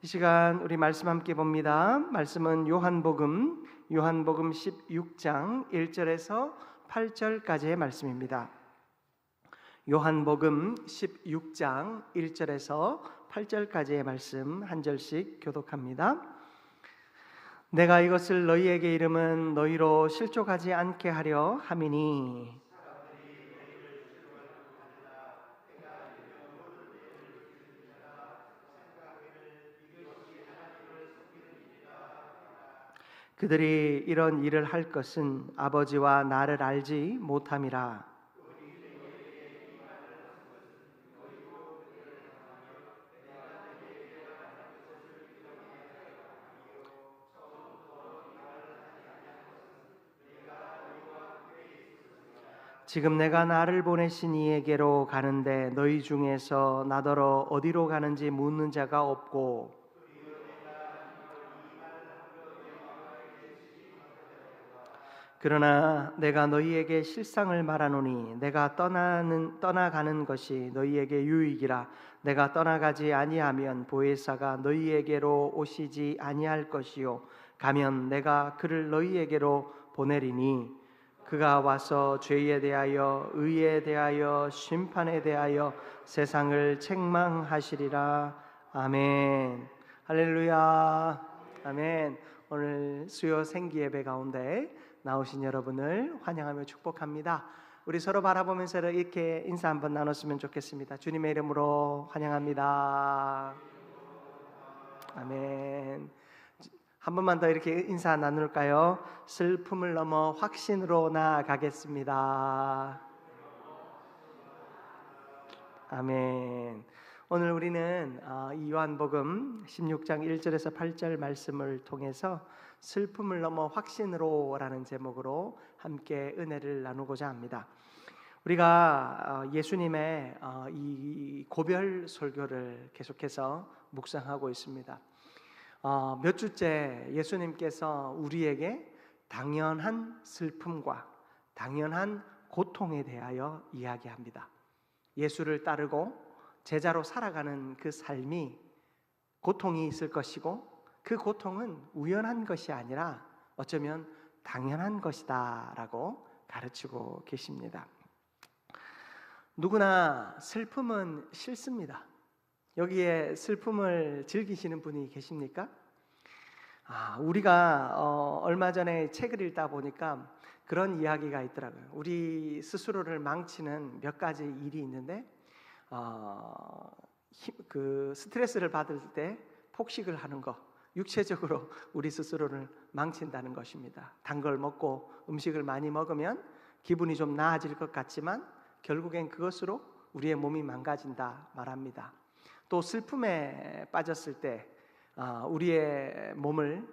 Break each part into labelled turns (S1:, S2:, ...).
S1: 이 시간 우리 말씀 함께 봅니다. 말씀은 요한복음 16장 1절에서 8절까지의 말씀입니다. 요한복음 16장 1절에서 8절까지의 말씀 한 절씩 교독합니다. 내가 이것을 너희에게 이름은 너희로 실족하지 않게 하려 함이니 그들이 이런 일을 할 것은 아버지와 나를 알지 못함이라. 지금 내가 나를 보내신 이에게로 가는데 너희 중에서 나더러 어디로 가는지 묻는 자가 없고 그러나 내가 너희에게 실상을 말하노니 내가 떠나가는 것이 너희에게 유익이라. 내가 떠나가지 아니하면 보혜사가 너희에게로 오시지 아니할 것이요 가면 내가 그를 너희에게로 보내리니 그가 와서 죄에 대하여 의에 대하여 심판에 대하여 세상을 책망하시리라. 아멘. 할렐루야. 아멘. 오늘 수요 생기 예배 가운데 나오신 여러분을 환영하며 축복합니다. 우리 서로 바라보면서 이렇게 인사 한번 나눴으면 좋겠습니다. 주님의 이름으로 환영합니다. 아멘. 한 번만 더 이렇게 인사 나눌까요? 슬픔을 넘어 확신으로 나아가겠습니다. 아멘. 오늘 우리는 이 요한복음 16장 1절에서 8절 말씀을 통해서 슬픔을 넘어 확신으로 라는 제목으로 함께 은혜를 나누고자 합니다. 우리가 예수님의 이 고별 설교를 계속해서 묵상하고 있습니다. 몇 주째 예수님께서 우리에게 당연한 슬픔과 당연한 고통에 대하여 이야기합니다. 예수를 따르고 제자로 살아가는 그 삶이 고통이 있을 것이고 그 고통은 우연한 것이 아니라 어쩌면 당연한 것이다 라고 가르치고 계십니다. 누구나 슬픔은 싫습니다. 여기에 슬픔을 즐기시는 분이 계십니까? 우리가 얼마 전에 책을 읽다 보니까 그런 이야기가 있더라고요. 우리 스스로를 망치는 몇 가지 일이 있는데 그 스트레스를 받을 때 폭식을 하는 거, 육체적으로 우리 스스로를 망친다는 것입니다. 단 걸 먹고 음식을 많이 먹으면 기분이 좀 나아질 것 같지만 결국엔 그것으로 우리의 몸이 망가진다 말합니다. 또 슬픔에 빠졌을 때 우리의 몸을,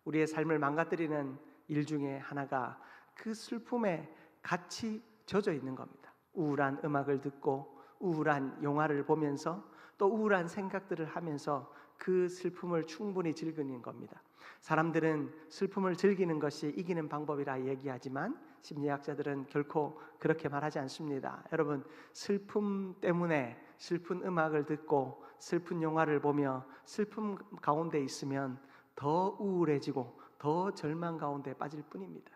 S1: 우리의 삶을 망가뜨리는 일 중에 하나가 그 슬픔에 같이 젖어 있는 겁니다. 우울한 음악을 듣고 우울한 영화를 보면서 또 우울한 생각들을 하면서 그 슬픔을 충분히 즐기는 겁니다. 사람들은 슬픔을 즐기는 것이 이기는 방법이라 얘기하지만 심리학자들은 결코 그렇게 말하지 않습니다. 여러분, 슬픔 때문에 슬픈 음악을 듣고 슬픈 영화를 보며 슬픔 가운데 있으면 더 우울해지고 더 절망 가운데 빠질 뿐입니다.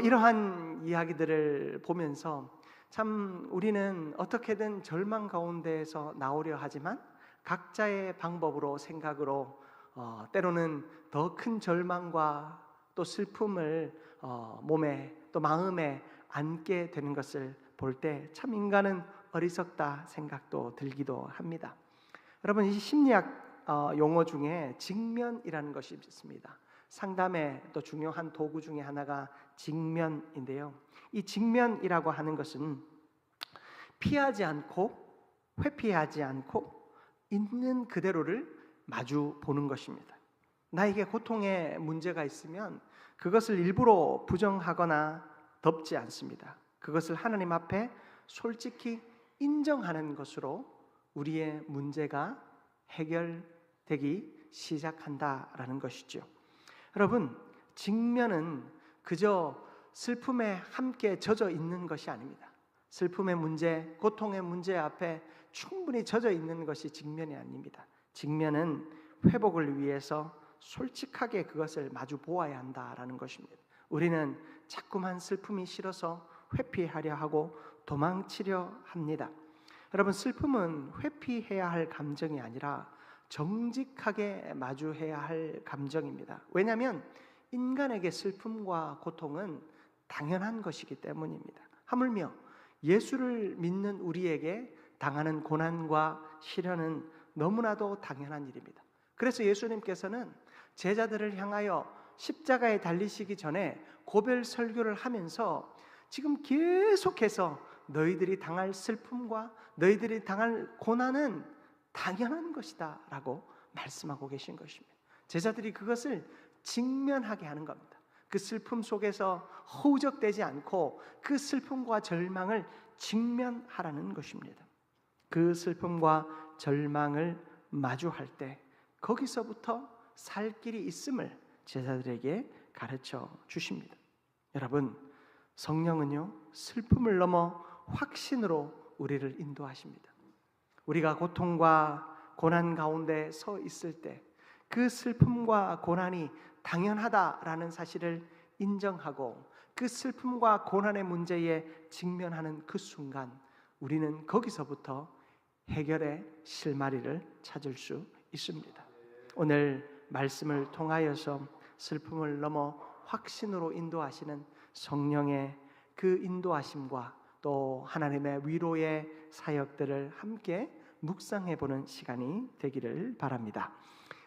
S1: 이러한 이야기들을 보면서 참 우리는 어떻게든 절망 가운데에서 나오려 하지만 각자의 방법으로 생각으로 때로는 더 큰 절망과 또 슬픔을 몸에 또 마음에 안게 되는 것을 볼 때 참 인간은 어리석다 생각도 들기도 합니다. 여러분, 이 심리학 용어 중에 직면이라는 것이 있습니다. 상담의 또 중요한 도구 중에 하나가 직면인데요. 이 직면이라고 하는 것은 피하지 않고 회피하지 않고 있는 그대로를 마주 보는 것입니다. 나에게 고통의 문제가 있으면 그것을 일부러 부정하거나 덮지 않습니다. 그것을 하나님 앞에 솔직히 인정하는 것으로 우리의 문제가 해결되기 시작한다라는 것이죠. 여러분, 직면은 그저 슬픔에 함께 젖어 있는 것이 아닙니다. 슬픔의 문제, 고통의 문제 앞에 충분히 젖어 있는 것이 직면이 아닙니다. 직면은 회복을 위해서 솔직하게 그것을 마주 보아야 한다라는 것입니다. 우리는 자꾸만 슬픔이 싫어서 회피하려 하고 도망치려 합니다. 여러분, 슬픔은 회피해야 할 감정이 아니라 정직하게 마주해야 할 감정입니다. 왜냐하면 인간에게 슬픔과 고통은 당연한 것이기 때문입니다. 하물며 예수를 믿는 우리에게 당하는 고난과 시련은 너무나도 당연한 일입니다. 그래서 예수님께서는 제자들을 향하여 십자가에 달리시기 전에 고별 설교를 하면서 지금 계속해서 너희들이 당할 슬픔과 너희들이 당할 고난은 당연한 것이다 라고 말씀하고 계신 것입니다. 제자들이 그것을 직면하게 하는 겁니다. 그 슬픔 속에서 허우적대지 않고 그 슬픔과 절망을 직면하라는 것입니다. 그 슬픔과 절망을 마주할 때 거기서부터 살 길이 있음을 제자들에게 가르쳐 주십니다. 여러분, 성령은요, 슬픔을 넘어 확신으로 우리를 인도하십니다. 우리가 고통과 고난 가운데 서 있을 때 그 슬픔과 고난이 당연하다라는 사실을 인정하고 그 슬픔과 고난의 문제에 직면하는 그 순간 우리는 거기서부터 해결의 실마리를 찾을 수 있습니다. 오늘 말씀을 통하여서 슬픔을 넘어 확신으로 인도하시는 성령의 그 인도하심과 또 하나님의 위로의 사역들을 함께 묵상해보는 시간이 되기를 바랍니다.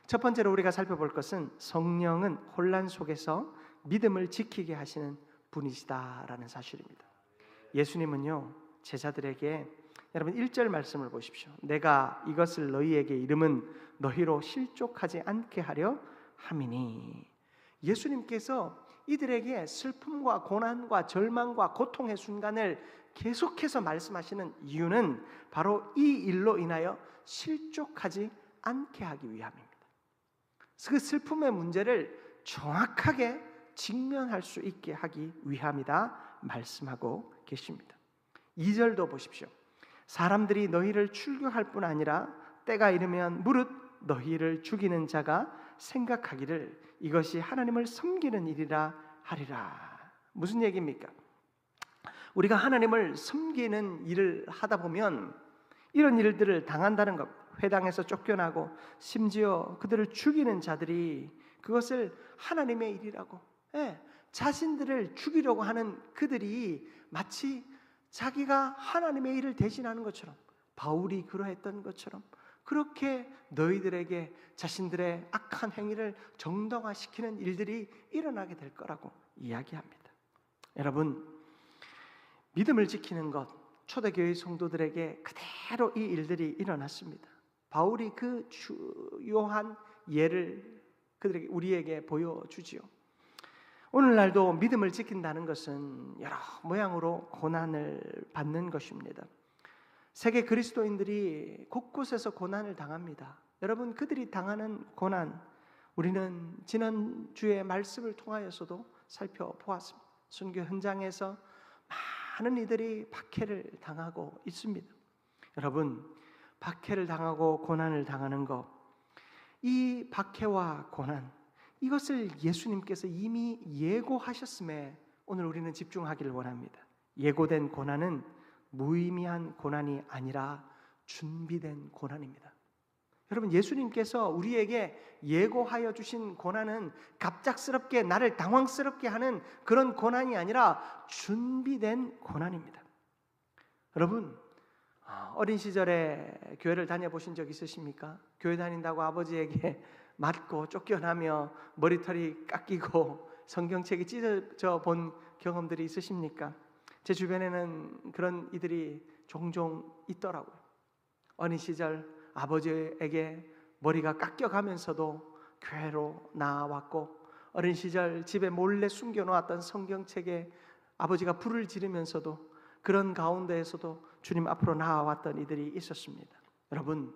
S1: 첫 번째로 우리가 살펴볼 것은 성령은 혼란 속에서 믿음을 지키게 하시는 분이시다라는 사실입니다. 예수님은요, 제자들에게 여러분 1절 말씀을 보십시오. 내가 이것을 너희에게 이름은 너희로 실족하지 않게 하려 함이니. 예수님께서 이들에게 슬픔과 고난과 절망과 고통의 순간을 계속해서 말씀하시는 이유는 바로 이 일로 인하여 실족하지 않게 하기 위함입니다. 그 슬픔의 문제를 정확하게 직면할 수 있게 하기 위함이다 말씀하고 계십니다. 2절도 보십시오. 사람들이 너희를 출교할 뿐 아니라 때가 이르면 무릇 너희를 죽이는 자가 생각하기를 이것이 하나님을 섬기는 일이라 하리라. 무슨 얘기입니까? 우리가 하나님을 섬기는 일을 하다 보면 이런 일들을 당한다는 것. 회당에서 쫓겨나고 심지어 그들을 죽이는 자들이 그것을 하나님의 일이라고, 자신들을 죽이려고 하는 그들이 마치 자기가 하나님의 일을 대신하는 것처럼, 바울이 그러했던 것처럼 그렇게 너희들에게 자신들의 악한 행위를 정당화시키는 일들이 일어나게 될 거라고 이야기합니다. 여러분, 믿음을 지키는 것, 초대교회 성도들에게 그대로 이 일들이 일어났습니다. 바울이 그 주요한 예를 그들에게 우리에게 보여주지요. 오늘날도 믿음을 지킨다는 것은 여러 모양으로 고난을 받는 것입니다. 세계 그리스도인들이 곳곳에서 고난을 당합니다. 여러분, 그들이 당하는 고난 우리는 지난주의 말씀을 통하여서도 살펴보았습니다. 순교 현장에서 많은 이들이 박해를 당하고 있습니다. 여러분, 박해를 당하고 고난을 당하는 것, 이 박해와 고난, 이것을 예수님께서 이미 예고하셨음에 오늘 우리는 집중하기를 원합니다. 예고된 고난은 무의미한 고난이 아니라 준비된 고난입니다. 여러분, 예수님께서 우리에게 예고하여 주신 고난은 갑작스럽게 나를 당황스럽게 하는 그런 고난이 아니라 준비된 고난입니다. 여러분, 어린 시절에 교회를 다녀보신 적 있으십니까? 교회 다닌다고 아버지에게 맞고 쫓겨나며 머리털이 깎이고 성경책이 찢어져 본 경험들이 있으십니까? 제 주변에는 그런 이들이 종종 있더라고요. 어린 시절 아버지에게 머리가 깎여가면서도 교회로 나왔고, 어린 시절 집에 몰래 숨겨놓았던 성경책에 아버지가 불을 지르면서도 그런 가운데에서도 주님 앞으로 나아왔던 이들이 있었습니다. 여러분,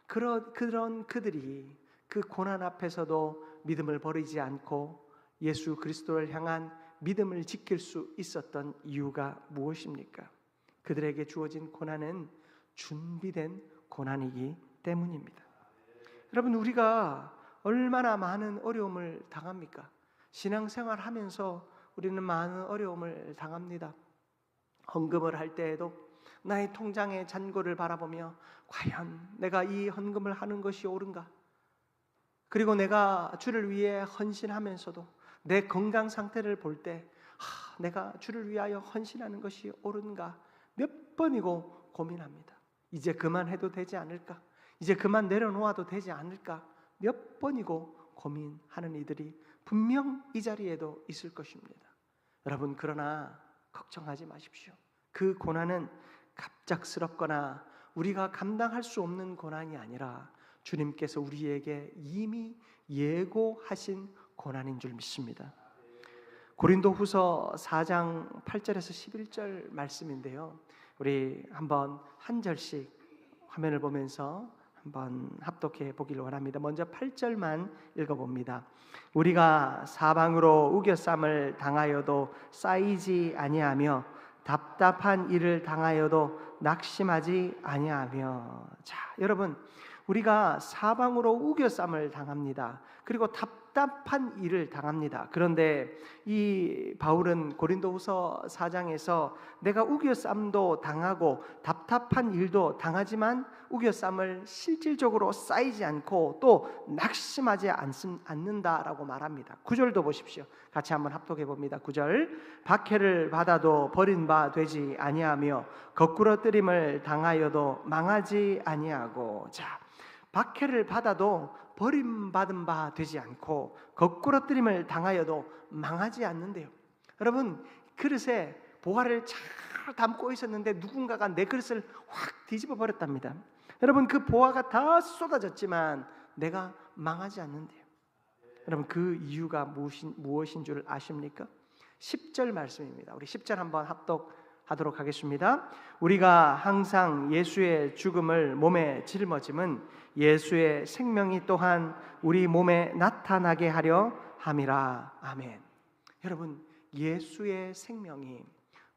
S1: 그런 그들이 그 고난 앞에서도 믿음을 버리지 않고 예수 그리스도를 향한 믿음을 지킬 수 있었던 이유가 무엇입니까? 그들에게 주어진 고난은 준비된 고난이기 때문입니다. 여러분, 우리가 얼마나 많은 어려움을 당합니까? 신앙생활 하면서 우리는 많은 어려움을 당합니다. 헌금을 할 때에도 나의 통장의 잔고를 바라보며 과연 내가 이 헌금을 하는 것이 옳은가? 그리고 내가 주를 위해 헌신하면서도 내 건강 상태를 볼 때 내가 주를 위하여 헌신하는 것이 옳은가? 몇 번이고 고민합니다. 이제 그만해도 되지 않을까? 이제 그만 내려놓아도 되지 않을까? 몇 번이고 고민하는 이들이 분명 이 자리에도 있을 것입니다. 여러분, 그러나 걱정하지 마십시오. 그 고난은 갑작스럽거나 우리가 감당할 수 없는 고난이 아니라 주님께서 우리에게 이미 예고하신 고난인 줄 믿습니다. 고린도후서 4장 8절에서 11절 말씀인데요, 우리 한번 한 절씩 화면을 보면서 한번 합독해 보기를 원합니다. 먼저 8절만 읽어봅니다. 우리가 사방으로 우겨쌈을 당하여도 쌓이지 아니하며 답답한 일을 당하여도 낙심하지 아니하며. 자, 여러분, 우리가 사방으로 우겨쌈을 당합니다. 그리고 답답한 일을 당합니다. 그런데 이 바울은 고린도후서 4장에서 내가 우겨쌈도 당하고 답답한 일도 당하지만 우겨쌈을 실질적으로 쌓이지 않고 또 낙심하지 않는다라고 말합니다. 9절도 보십시오. 같이 한번 합독해 봅니다. 9절, 박해를 받아도 버린 바 되지 아니하며 거꾸러뜨림을 당하여도 망하지 아니하고. 자, 박해를 받아도 버림받은 바 되지 않고 거꾸러뜨림을 당하여도 망하지 않는데요. 여러분, 그릇에 보화를 잘 담고 있었는데 누군가가 내 그릇을 확 뒤집어 버렸답니다. 여러분, 그 보화가 다 쏟아졌지만 내가 망하지 않는데요. 여러분, 그 이유가 무엇인 줄 아십니까? 10절 말씀입니다. 우리 10절 한번 합독하도록 하겠습니다. 우리가 항상 예수의 죽음을 몸에 짊어짐은 예수의 생명이 또한 우리 몸에 나타나게 하려 함이라. 아멘. 여러분, 예수의 생명이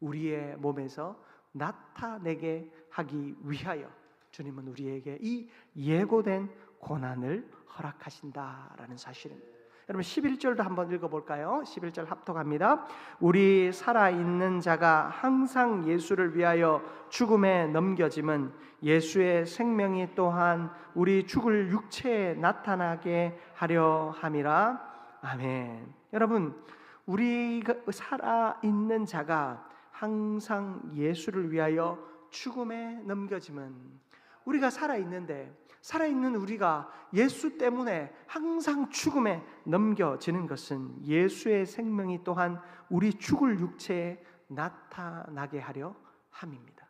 S1: 우리의 몸에서 나타내게 하기 위하여 주님은 우리에게 이 예고된 고난을 허락하신다라는 사실입니다. 여러분, 11절도 한번 읽어볼까요? 11절 합독합니다. 우리 살아있는 자가 항상 예수를 위하여 죽음에 넘겨짐은 예수의 생명이 또한 우리 죽을 육체에 나타나게 하려 함이라. 아멘. 여러분, 우리가 살아있는 자가 항상 예수를 위하여 죽음에 넘겨짐은, 우리가 살아있는 우리가 예수 때문에 항상 죽음에 넘겨지는 것은 예수의 생명이 또한 우리 죽을 육체에 나타나게 하려 함입니다.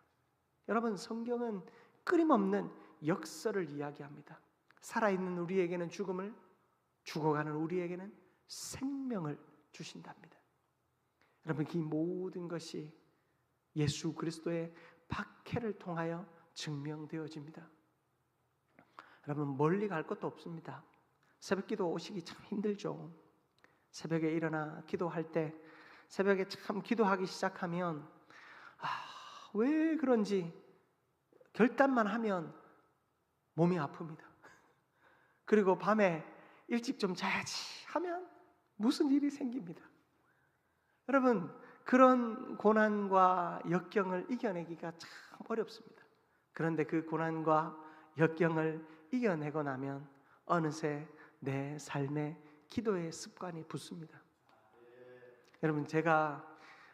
S1: 여러분, 성경은 끊임없는 역설을 이야기합니다. 살아있는 우리에게는 죽음을, 죽어가는 우리에게는 생명을 주신답니다. 여러분, 이 모든 것이 예수 그리스도의 박해를 통하여 증명되어집니다. 여러분, 멀리 갈 것도 없습니다. 새벽기도 오시기 참 힘들죠. 새벽에 일어나 기도할 때, 새벽에 참 기도하기 시작하면 왜 그런지 결단만 하면 몸이 아픕니다. 그리고 밤에 일찍 좀 자야지 하면 무슨 일이 생깁니다. 여러분, 그런 고난과 역경을 이겨내기가 참 어렵습니다. 그런데 그 고난과 역경을 이겨내고 나면 어느새 내 삶에 기도의 습관이 붙습니다. 여러분, 제가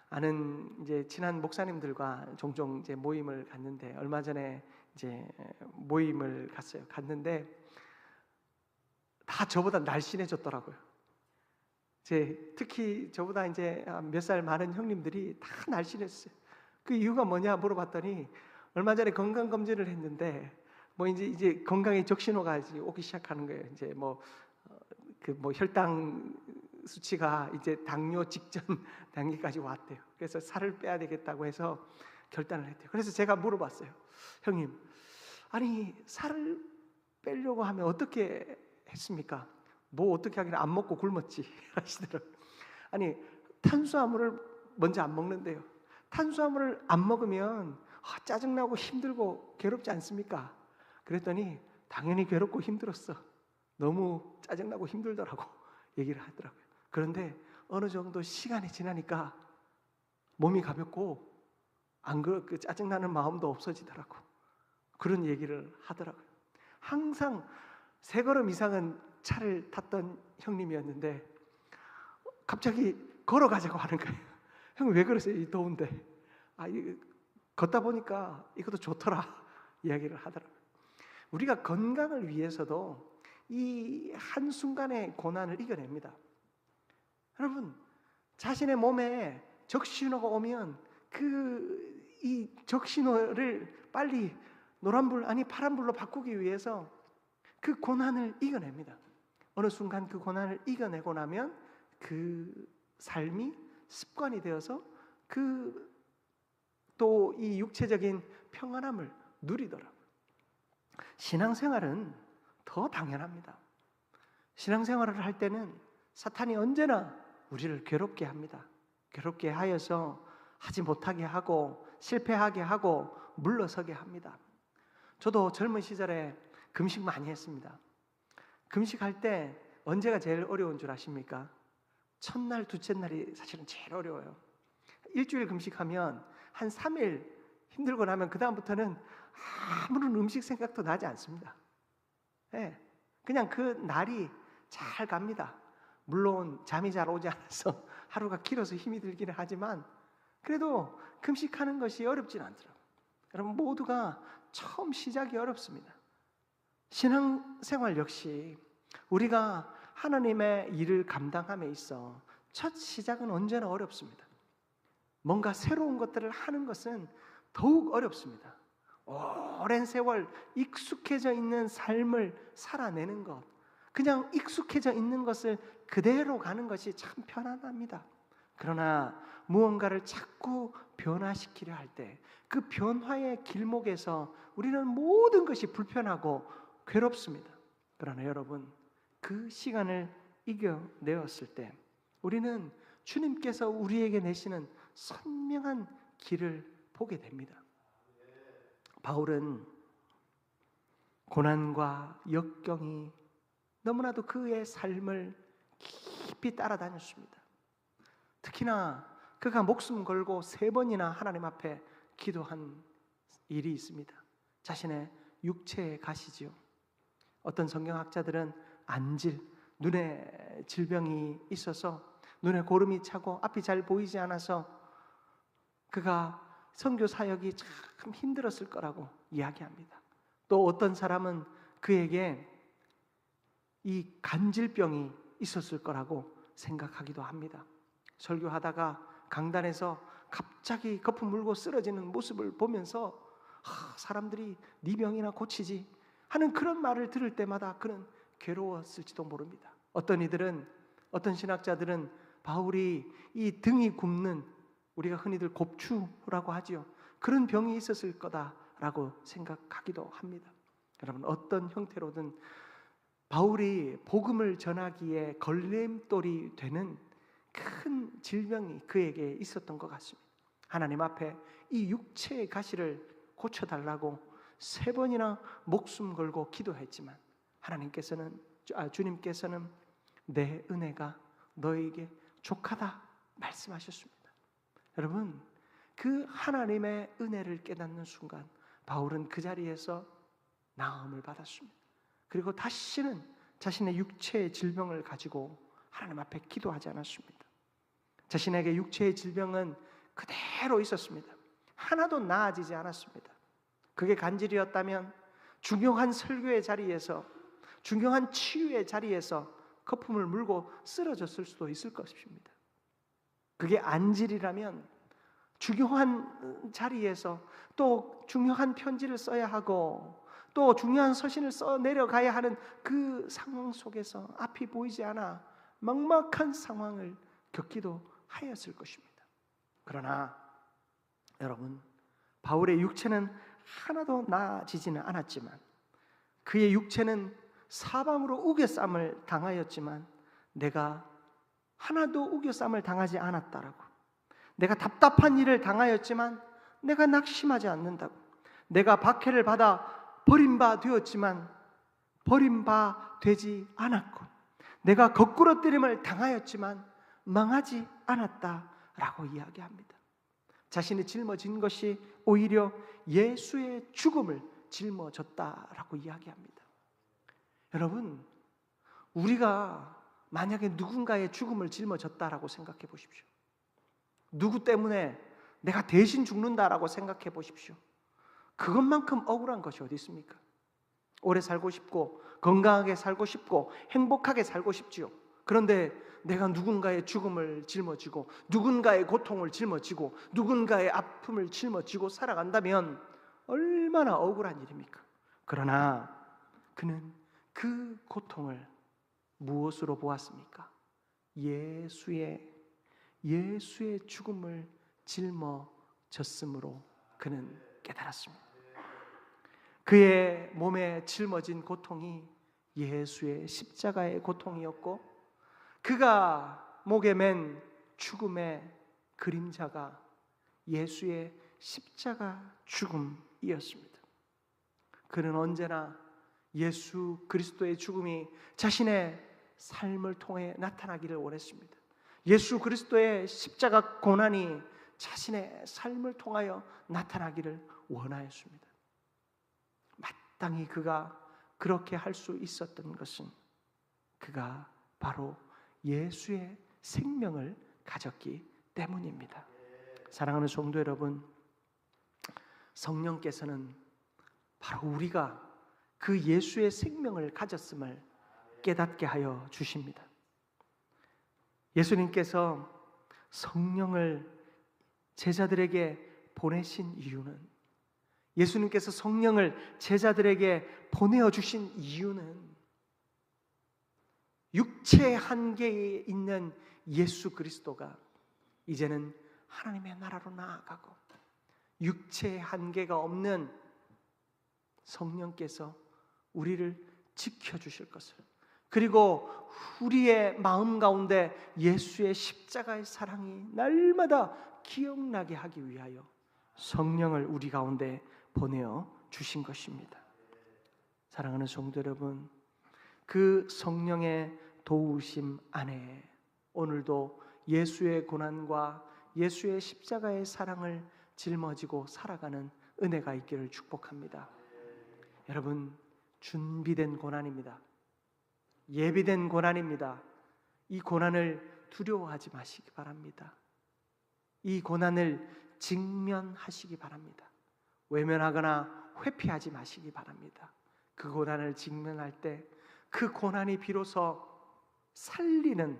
S1: 아는 이제 친한 목사님들과 종종 이제 모임을 갔는데, 얼마 전에 이제 모임을 갔는데 다 저보다 날씬해졌더라고요. 특히 저보다 이제 몇 살 많은 형님들이 다 날씬했어요. 그 이유가 뭐냐 물어봤더니 얼마 전에 건강 검진을 했는데 뭐 이제 건강의 적신호가 이제 오기 시작하는 거예요. 이제 혈당 수치가 이제 당뇨 직전 단계까지 왔대요. 그래서 살을 빼야 되겠다고 해서 결단을 했대요. 그래서 제가 물어봤어요. 형님, 아니 살을 빼려고 하면 어떻게 했습니까? 뭐 어떻게 하기는 안 먹고 굶었지 하시더라고요. 아니, 탄수화물을 먼저 안 먹는데요. 탄수화물을 안 먹으면 짜증나고 힘들고 괴롭지 않습니까? 그랬더니 당연히 괴롭고 힘들었어. 너무 짜증나고 힘들더라고 얘기를 하더라고요. 그런데 어느 정도 시간이 지나니까 몸이 가볍고 그 짜증나는 마음도 없어지더라고. 그런 얘기를 하더라고요. 항상 3걸음 이상은 차를 탔던 형님이었는데 갑자기 걸어가자고 하는 거예요. 형 왜 그러세요? 이 더운데. 걷다 보니까 이것도 좋더라 이야기를 하더라고요. 우리가 건강을 위해서도 이 한순간의 고난을 이겨냅니다. 여러분, 자신의 몸에 적신호가 오면 이 적신호를 빨리 노란불 아니 파란불로 바꾸기 위해서 그 고난을 이겨냅니다. 어느 순간 그 고난을 이겨내고 나면 그 삶이 습관이 되어서 또 이 육체적인 평안함을 누리더라고요. 신앙생활은 더 당연합니다. 신앙생활을 할 때는 사탄이 언제나 우리를 괴롭게 합니다. 괴롭게 하여서 하지 못하게 하고 실패하게 하고 물러서게 합니다. 저도 젊은 시절에 금식 많이 했습니다. 금식할 때 언제가 제일 어려운 줄 아십니까? 첫날, 둘째 날이 사실은 제일 어려워요. 일주일 금식하면 한 3일 힘들고 나면 그 다음부터는 아무런 음식 생각도 나지 않습니다. 네, 그냥 그 날이 잘 갑니다. 물론 잠이 잘 오지 않아서 하루가 길어서 힘이 들기는 하지만 그래도 금식하는 것이 어렵진 않더라고요. 여러분 모두가 처음 시작이 어렵습니다. 신앙생활 역시 우리가 하나님의 일을 감당함에 있어 첫 시작은 언제나 어렵습니다. 뭔가 새로운 것들을 하는 것은 더욱 어렵습니다. 오랜 세월 익숙해져 있는 삶을 살아내는 것, 그냥 익숙해져 있는 것을 그대로 가는 것이 참 편안합니다. 그러나 무언가를 자꾸 변화시키려 할 때 그 변화의 길목에서 우리는 모든 것이 불편하고 괴롭습니다. 그러나 여러분, 그 시간을 이겨내었을 때 우리는 주님께서 우리에게 내시는 선명한 길을 보게 됩니다. 바울은 고난과 역경이 너무나도 그의 삶을 깊이 따라다녔습니다. 특히나 그가 목숨 걸고 3번이나 하나님 앞에 기도한 일이 있습니다. 자신의 육체의 가시지요. 어떤 성경학자들은 안질, 눈에 질병이 있어서 눈에 고름이 차고 앞이 잘 보이지 않아서 그가 선교 사역이 참 힘들었을 거라고 이야기합니다. 또 어떤 사람은 그에게 이 간질병이 있었을 거라고 생각하기도 합니다. 설교하다가 강단에서 갑자기 거품 물고 쓰러지는 모습을 보면서 사람들이 네 병이나 고치지 하는 그런 말을 들을 때마다 그는 괴로웠을지도 모릅니다. 어떤 신학자들은 바울이 이 등이 굽는, 우리가 흔히들 곱추라고 하지요, 그런 병이 있었을 거다라고 생각하기도 합니다. 여러분, 어떤 형태로든 바울이 복음을 전하기에 걸림돌이 되는 큰 질병이 그에게 있었던 것 같습니다. 하나님 앞에 이 육체의 가시를 고쳐달라고 3번이나 목숨 걸고 기도했지만 주님께서는 내 은혜가 너에게 족하다 말씀하셨습니다. 여러분, 그 하나님의 은혜를 깨닫는 순간 바울은 그 자리에서 나음을 받았습니다. 그리고 다시는 자신의 육체의 질병을 가지고 하나님 앞에 기도하지 않았습니다. 자신에게 육체의 질병은 그대로 있었습니다. 하나도 나아지지 않았습니다. 그게 간질이었다면 중요한 설교의 자리에서, 중요한 치유의 자리에서 거품을 물고 쓰러졌을 수도 있을 것입니다. 그게 안질이라면 중요한 자리에서 또 중요한 편지를 써야 하고 또 중요한 서신을 써 내려가야 하는 그 상황 속에서 앞이 보이지 않아 막막한 상황을 겪기도 하였을 것입니다. 그러나 여러분, 바울의 육체는 하나도 나아지지는 않았지만 그의 육체는 사방으로 우겨쌈을 당하였지만 내가 하나도 우겨쌈을 당하지 않았다라고, 내가 답답한 일을 당하였지만 내가 낙심하지 않는다고, 내가 박해를 받아 버림바 되었지만 버림바 되지 않았고 내가 거꾸로 때림을 당하였지만 망하지 않았다라고 이야기합니다. 자신이 짊어진 것이 오히려 예수의 죽음을 짊어졌다라고 이야기합니다. 여러분, 우리가 만약에 누군가의 죽음을 짊어졌다라고 생각해 보십시오. 누구 때문에 내가 대신 죽는다라고 생각해 보십시오. 그것만큼 억울한 것이 어디 있습니까? 오래 살고 싶고 건강하게 살고 싶고 행복하게 살고 싶지요. 그런데 내가 누군가의 죽음을 짊어지고 누군가의 고통을 짊어지고 누군가의 아픔을 짊어지고 살아간다면 얼마나 억울한 일입니까? 그러나 그는 그 고통을 무엇으로 보았습니까? 예수의 죽음을 짊어졌으므로 그는 깨달았습니다. 그의 몸에 짊어진 고통이 예수의 십자가의 고통이었고 그가 목에 맨 죽음의 그림자가 예수의 십자가 죽음이었습니다. 그는 언제나 예수 그리스도의 죽음이 자신의 삶을 통해 나타나기를 원했습니다. 예수 그리스도의 십자가 고난이 자신의 삶을 통하여 나타나기를 원하였습니다. 마땅히 그가 그렇게 할 수 있었던 것은 그가 바로 예수의 생명을 가졌기 때문입니다. 사랑하는 성도 여러분, 성령께서는 바로 우리가 그 예수의 생명을 가졌음을 깨닫게 하여 주십니다. 예수님께서 성령을 제자들에게 보내신 이유는, 예수님께서 성령을 제자들에게 보내어 주신 이유는 육체의 한계에 있는 예수 그리스도가 이제는 하나님의 나라로 나아가고 육체의 한계가 없는 성령께서 우리를 지켜주실 것을, 그리고 우리의 마음 가운데 예수의 십자가의 사랑이 날마다 기억나게 하기 위하여 성령을 우리 가운데 보내어 주신 것입니다. 사랑하는 성도 여러분, 그 성령의 도우심 안에 오늘도 예수의 고난과 예수의 십자가의 사랑을 짊어지고 살아가는 은혜가 있기를 축복합니다. 여러분, 준비된 고난입니다. 예비된 고난입니다. 이 고난을 두려워하지 마시기 바랍니다. 이 고난을 직면하시기 바랍니다. 외면하거나 회피하지 마시기 바랍니다. 그 고난을 직면할 때 그 고난이 비로소 살리는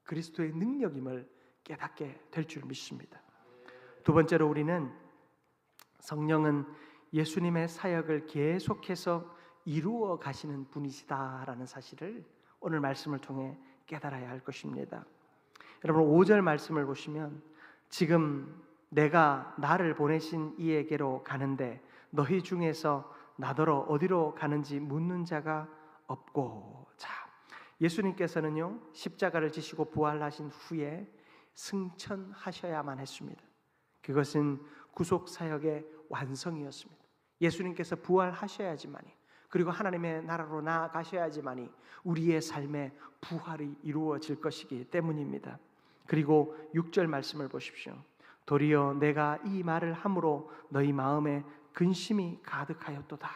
S1: 그리스도의 능력임을 깨닫게 될 줄 믿습니다. 두 번째로 우리는 성령은 예수님의 사역을 계속해서 이루어 가시는 분이시다라는 사실을 오늘 말씀을 통해 깨달아야 할 것입니다. 여러분 5절 말씀을 보시면 지금 내가 나를 보내신 이에게로 가는데 너희 중에서 나더러 어디로 가는지 묻는 자가 없고. 자, 예수님께서는요 십자가를 지시고 부활하신 후에 승천하셔야만 했습니다. 그것은 구속사역의 완성이었습니다. 예수님께서 부활하셔야지만이, 그리고 하나님의 나라로 나아가셔야지만이 우리의 삶에 부활이 이루어질 것이기 때문입니다. 그리고 6절 말씀을 보십시오. 도리어 내가 이 말을 함으로 너희 마음에 근심이 가득하였도다.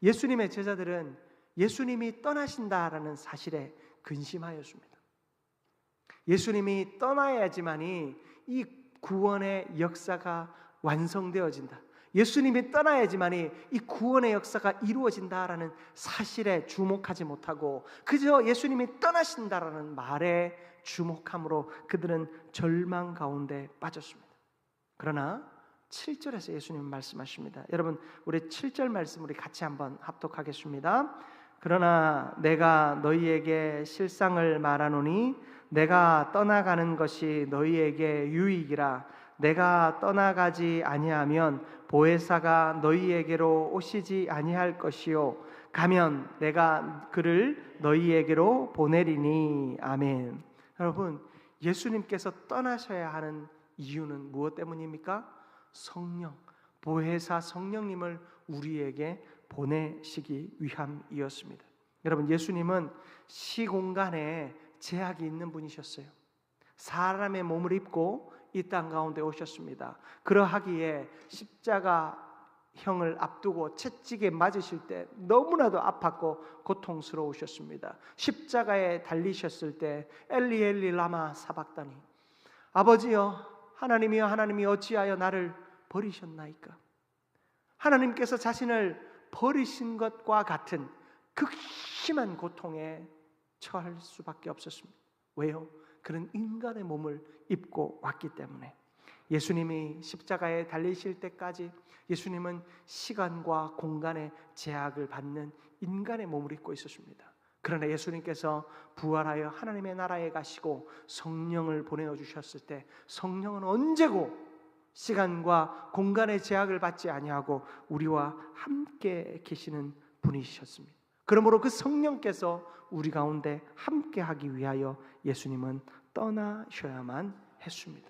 S1: 예수님의 제자들은 예수님이 떠나신다라는 사실에 근심하였습니다. 예수님이 떠나야지만이 이 구원의 역사가 완성되어진다, 예수님이 떠나야지만이 이 구원의 역사가 이루어진다라는 사실에 주목하지 못하고 그저 예수님이 떠나신다라는 말에 주목함으로 그들은 절망 가운데 빠졌습니다. 그러나 7절에서 예수님은 말씀하십니다. 여러분 우리 7절 말씀 우리 같이 한번 합독하겠습니다. 그러나 내가 너희에게 실상을 말하노니 내가 떠나가는 것이 너희에게 유익이라. 내가 떠나가지 아니하면 보혜사가 너희에게로 오시지 아니할 것이요 가면 내가 그를 너희에게로 보내리니. 아멘. 여러분 예수님께서 떠나셔야 하는 이유는 무엇 때문입니까? 성령, 보혜사 성령님을 우리에게 보내시기 위함이었습니다. 여러분, 예수님은 시공간에 제약이 있는 분이셨어요. 사람의 몸을 입고 이 땅 가운데 오셨습니다. 그러하기에 십자가형을 앞두고 채찍에 맞으실 때 너무나도 아팠고 고통스러우셨습니다. 십자가에 달리셨을 때 엘리 엘리 라마 사박다니, 아버지여 하나님이여 하나님이 어찌하여 나를 버리셨나이까? 하나님께서 자신을 버리신 것과 같은 극심한 고통에 처할 수밖에 없었습니다. 왜요? 그런 인간의 몸을 입고 왔기 때문에. 예수님이 십자가에 달리실 때까지 예수님은 시간과 공간의 제약을 받는 인간의 몸을 입고 있었습니다. 그러나 예수님께서 부활하여 하나님의 나라에 가시고 성령을 보내어 주셨을 때 성령은 언제고 시간과 공간의 제약을 받지 아니하고 우리와 함께 계시는 분이셨습니다. 그러므로 그 성령께서 우리 가운데 함께 하기 위하여 예수님은 떠나셔야만 했습니다.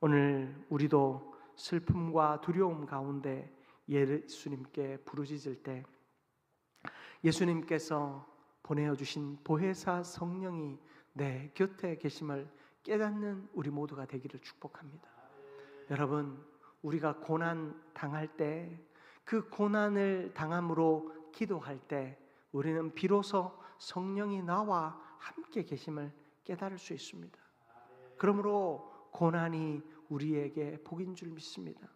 S1: 오늘 우리도 슬픔과 두려움 가운데 예수님께 부르짖을 때 예수님께서 보내어주신 보혜사 성령이 내 곁에 계심을 깨닫는 우리 모두가 되기를 축복합니다. 여러분, 우리가 고난 당할 때, 그 고난을 당함으로 기도할 때 우리는 비로소 성령이 나와 함께 계심을 깨달을 수 있습니다. 그러므로 고난이 우리에게 복인 줄 믿습니다.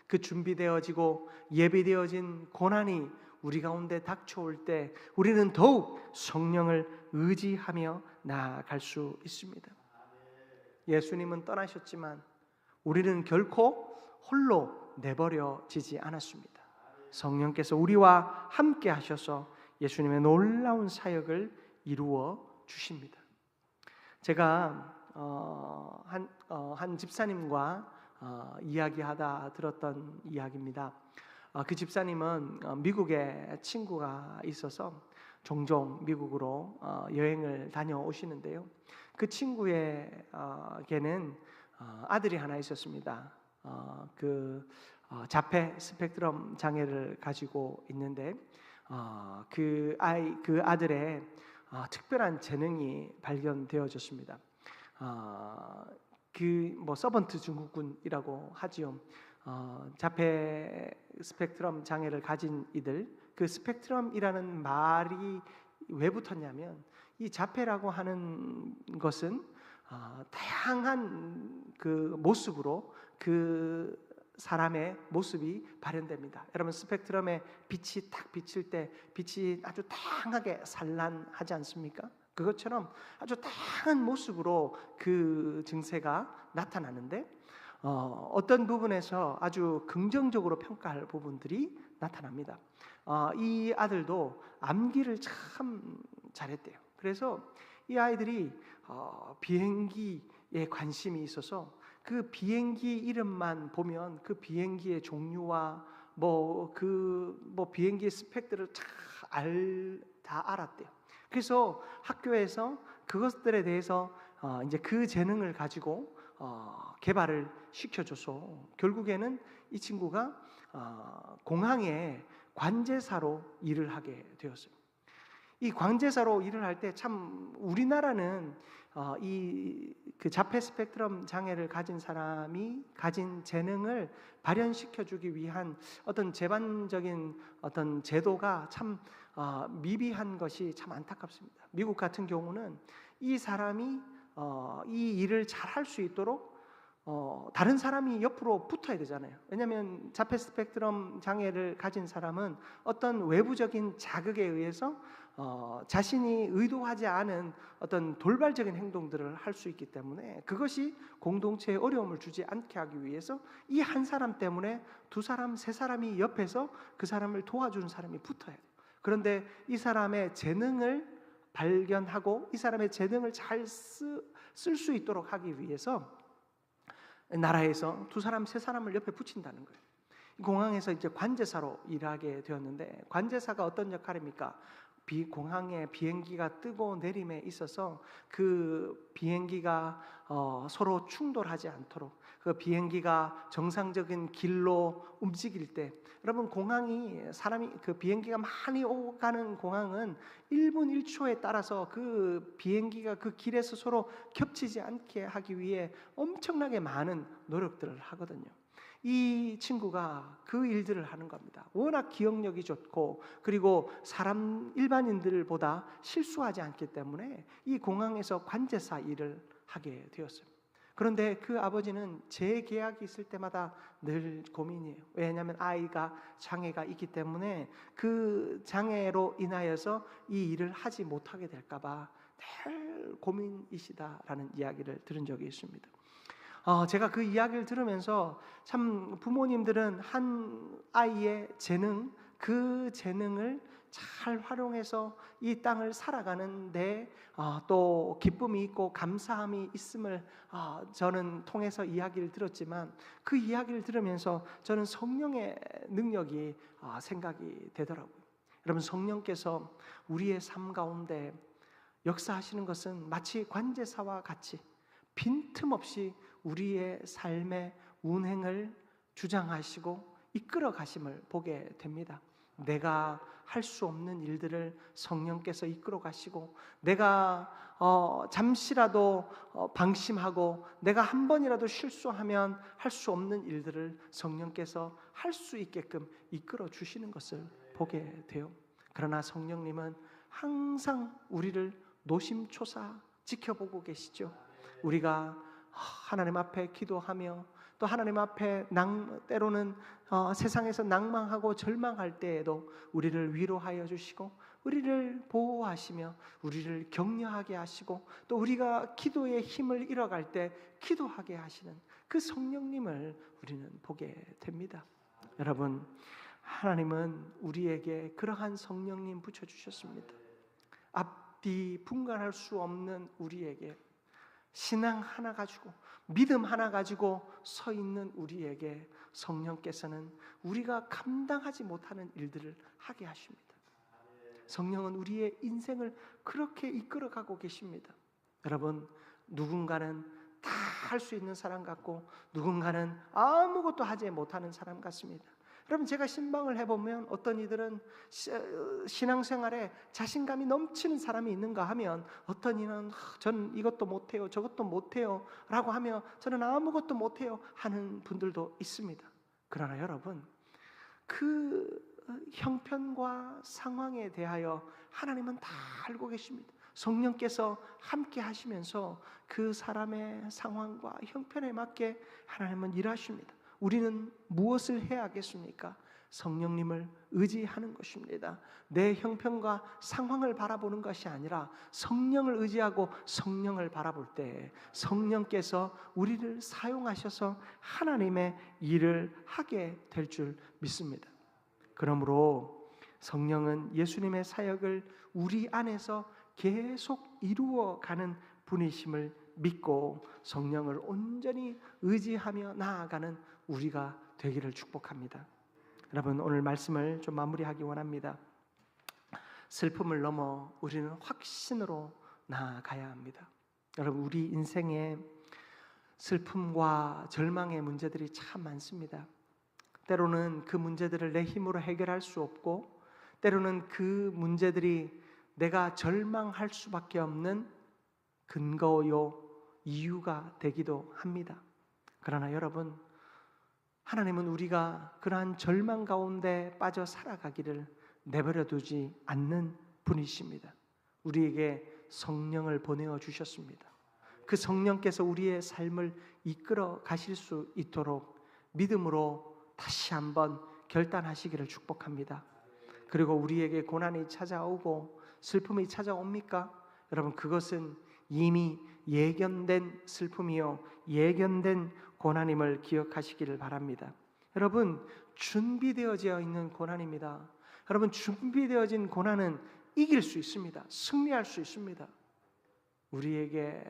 S1: 그 준비되어지고 예비되어진 고난이 우리 가운데 닥쳐올 때 우리는 더욱 성령을 의지하며 나아갈 수 있습니다. 예수님은 떠나셨지만 우리는 결코 홀로 내버려지지 않았습니다. 성령께서 우리와 함께 하셔서 예수님의 놀라운 사역을 이루어 주십니다. 제가 한 집사님과 이야기하다 들었던 이야기입니다. 그 집사님은 미국에 친구가 있어서 종종 미국으로 여행을 다녀오시는데요. 그 친구에게는 아들이 하나 있었습니다. 자폐 스펙트럼 장애를 가지고 있는데 그 아들의 특별한 재능이 발견되어졌습니다. 서번트 증후군이라고 하지요. 자폐 스펙트럼 장애를 가진 이들, 그 스펙트럼이라는 말이 왜 붙었냐면 이 자폐라고 하는 것은 다양한 그 모습으로 그 사람의 모습이 발현됩니다. 여러분, 스펙트럼에 빛이 탁 비칠 때 빛이 아주 다양하게 산란하지 않습니까? 그것처럼 아주 다양한 모습으로 그 증세가 나타나는데 어떤 부분에서 아주 긍정적으로 평가할 부분들이 나타납니다. 이 아들도 암기를 참 잘했대요. 그래서 이 아이들이 비행기에 관심이 있어서 그 비행기 이름만 보면 그 비행기의 종류와 비행기의 스펙들을 다 알았대요. 그래서 학교에서 그것들에 대해서 이제 그 재능을 가지고 개발을 시켜줘서 결국에는 이 친구가 공항에 관제사로 일을 하게 되었어요. 이 관제사로 일을 할 때 참 우리나라는 그 자폐 스펙트럼 장애를 가진 사람이 가진 재능을 발현시켜주기 위한 어떤 제반적인 어떤 제도가 참 미비한 것이 참 안타깝습니다. 미국 같은 경우는 이 사람이 이 일을 잘 할 수 있도록 다른 사람이 옆으로 붙어야 되잖아요. 왜냐하면 자폐 스펙트럼 장애를 가진 사람은 어떤 외부적인 자극에 의해서 자신이 의도하지 않은 어떤 돌발적인 행동들을 할 수 있기 때문에 그것이 공동체에 어려움을 주지 않게 하기 위해서 이 한 사람 때문에 두 사람, 세 사람이 옆에서 그 사람을 도와주는 사람이 붙어야 돼요. 그런데 이 사람의 재능을 발견하고 이 사람의 재능을 잘 쓸 수 있도록 하기 위해서 나라에서 두 사람, 세 사람을 옆에 붙인다는 거예요. 공항에서 이제 관제사로 일하게 되었는데 관제사가 어떤 역할입니까? 공항에 비행기가 뜨고 내림에 있어서 그 비행기가 서로 충돌하지 않도록, 그 비행기가 정상적인 길로 움직일 때, 여러분 공항이 그 비행기가 많이 오가는 공항은 1분 1초에 따라서 그 비행기가 그 길에서 서로 겹치지 않게 하기 위해 엄청나게 많은 노력들을 하거든요. 이 친구가 그 일들을 하는 겁니다. 워낙 기억력이 좋고, 그리고 일반인들보다 실수하지 않기 때문에 이 공항에서 관제사 일을 하게 되었습니다. 그런데 그 아버지는 재계약이 있을 때마다 늘 고민이에요. 왜냐하면 아이가 장애가 있기 때문에 그 장애로 인하여서 이 일을 하지 못하게 될까 봐 늘 고민이시다라는 이야기를 들은 적이 있습니다. 제가 그 이야기를 들으면서 참 부모님들은 한 아이의 재능, 그 재능을 잘 활용해서 이 땅을 살아가는데 또 기쁨이 있고 감사함이 있음을 저는 통해서 이야기를 들었지만, 그 이야기를 들으면서 저는 성령의 능력이 생각이 되더라고요. 여러분, 성령께서 우리의 삶 가운데 역사하시는 것은 마치 관제사와 같이 빈틈없이 우리의 삶의 운행을 주장하시고 이끌어 가심을 보게 됩니다. 내가 할 수 없는 일들을 성령께서 이끌어 가시고, 내가 잠시라도 방심하고 내가 한 번이라도 실수하면 할 수 없는 일들을 성령께서 할 수 있게끔 이끌어 주시는 것을 보게 돼요. 그러나 성령님은 항상 우리를 노심초사 지켜보고 계시죠. 우리가 하나님 앞에 기도하며 또 하나님 앞에 때로는 세상에서 낭망하고 절망할 때에도 우리를 위로하여 주시고, 우리를 보호하시며 우리를 격려하게 하시고, 또 우리가 기도의 힘을 잃어갈 때 기도하게 하시는 그 성령님을 우리는 보게 됩니다. 여러분, 하나님은 우리에게 그러한 성령님 붙여주셨습니다. 앞뒤 분간할 수 없는 우리에게, 신앙 하나 가지고 믿음 하나 가지고 서 있는 우리에게 성령께서는 우리가 감당하지 못하는 일들을 하게 하십니다. 성령은 우리의 인생을 그렇게 이끌어가고 계십니다. 여러분, 누군가는 다 할 수 있는 사람 같고 누군가는 아무것도 하지 못하는 사람 같습니다. 여러분, 제가 신방을 해보면 어떤 이들은 신앙생활에 자신감이 넘치는 사람이 있는가 하면, 어떤 이는 저는 이것도 못해요, 저것도 못해요 라고 하며 저는 아무것도 못해요 하는 분들도 있습니다. 그러나 여러분, 그 형편과 상황에 대하여 하나님은 다 알고 계십니다. 성령께서 함께 하시면서 그 사람의 상황과 형편에 맞게 하나님은 일하십니다. 우리는 무엇을 해야겠습니까? 성령님을 의지하는 것입니다. 내 형편과 상황을 바라보는 것이 아니라 성령을 의지하고 성령을 바라볼 때 성령께서 우리를 사용하셔서 하나님의 일을 하게 될 줄 믿습니다. 그러므로 성령은 예수님의 사역을 우리 안에서 계속 이루어가는 분이심을 믿고 성령을 온전히 의지하며 나아가는 우리가 되기를 축복합니다. 여러분, 오늘 말씀을 좀 마무리하기 원합니다. 슬픔을 넘어 우리는 확신으로 나아가야 합니다. 여러분, 우리 인생에 슬픔과 절망의 문제들이 참 많습니다. 때로는 그 문제들을 내 힘으로 해결할 수 없고, 때로는 그 문제들이 내가 절망할 수밖에 없는 근거요 이유가 되기도 합니다. 그러나 여러분, 하나님은 우리가 그러한 절망 가운데 빠져 살아가기를 내버려 두지 않는 분이십니다. 우리에게 성령을 보내어 주셨습니다. 그 성령께서 우리의 삶을 이끌어 가실 수 있도록 믿음으로 다시 한번 결단하시기를 축복합니다. 그리고 우리에게 고난이 찾아오고 슬픔이 찾아옵니까? 여러분, 그것은 이미 예견된 슬픔이요 예견된 고난임을 기억하시기를 바랍니다. 여러분, 준비되어져 있는 고난입니다. 여러분, 준비되어진 고난은 이길 수 있습니다. 승리할 수 있습니다. 우리에게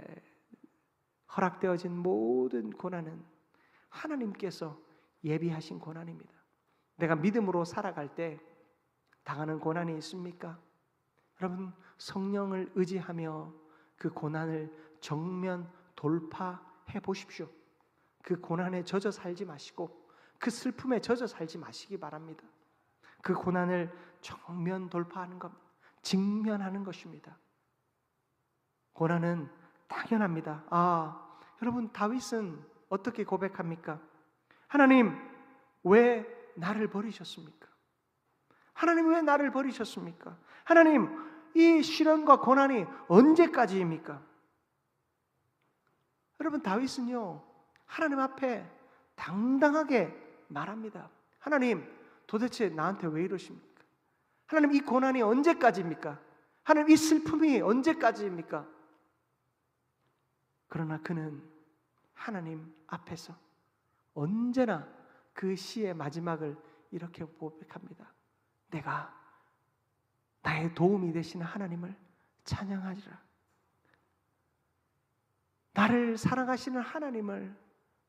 S1: 허락되어진 모든 고난은 하나님께서 예비하신 고난입니다. 내가 믿음으로 살아갈 때 당하는 고난이 있습니까? 여러분, 성령을 의지하며 그 고난을 정면 돌파해 보십시오. 그 고난에 젖어 살지 마시고 그 슬픔에 젖어 살지 마시기 바랍니다. 그 고난을 정면 돌파하는 것, 직면하는 것입니다. 고난은 당연합니다. 여러분, 다윗은 어떻게 고백합니까? 하나님, 왜 나를 버리셨습니까? 하나님, 왜 나를 버리셨습니까? 하나님, 이 시련과 고난이 언제까지입니까? 여러분, 다윗은요, 하나님 앞에 당당하게 말합니다. 하나님, 도대체 나한테 왜 이러십니까? 하나님, 이 고난이 언제까지입니까? 하나님, 이 슬픔이 언제까지입니까? 그러나 그는 하나님 앞에서 언제나 그 시의 마지막을 이렇게 고백합니다. 내가 나의 도움이 되시는 하나님을 찬양하리라. 나를 사랑하시는 하나님을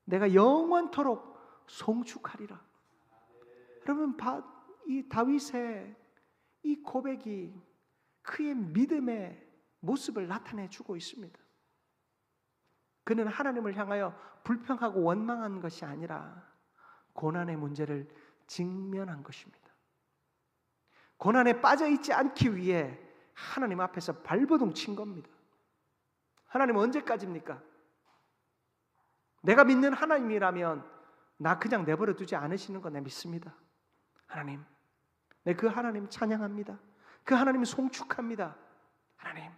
S1: 내가 영원토록 송축하리라. 여러분, 이 다윗의 이 고백이 그의 믿음의 모습을 나타내주고 있습니다. 그는 하나님을 향하여 불평하고 원망한 것이 아니라 고난의 문제를 직면한 것입니다. 고난에 빠져있지 않기 위해 하나님 앞에서 발버둥 친 겁니다. 하나님, 언제까지입니까? 내가 믿는 하나님이라면 나 그냥 내버려 두지 않으시는 거 내 믿습니다. 하나님, 내 그 하나님 찬양합니다. 그 하나님 송축합니다. 하나님,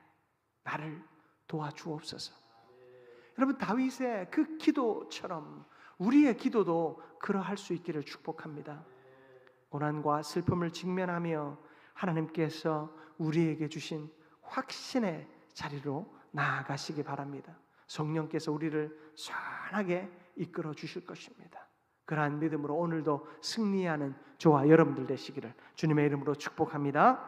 S1: 나를 도와주옵소서. 여러분, 다윗의 그 기도처럼 우리의 기도도 그러할 수 있기를 축복합니다. 고난과 슬픔을 직면하며 하나님께서 우리에게 주신 확신의 자리로 나아가시기 바랍니다. 성령께서 우리를 선하게 이끌어 주실 것입니다. 그러한 믿음으로 오늘도 승리하는 저와 여러분들 되시기를 주님의 이름으로 축복합니다.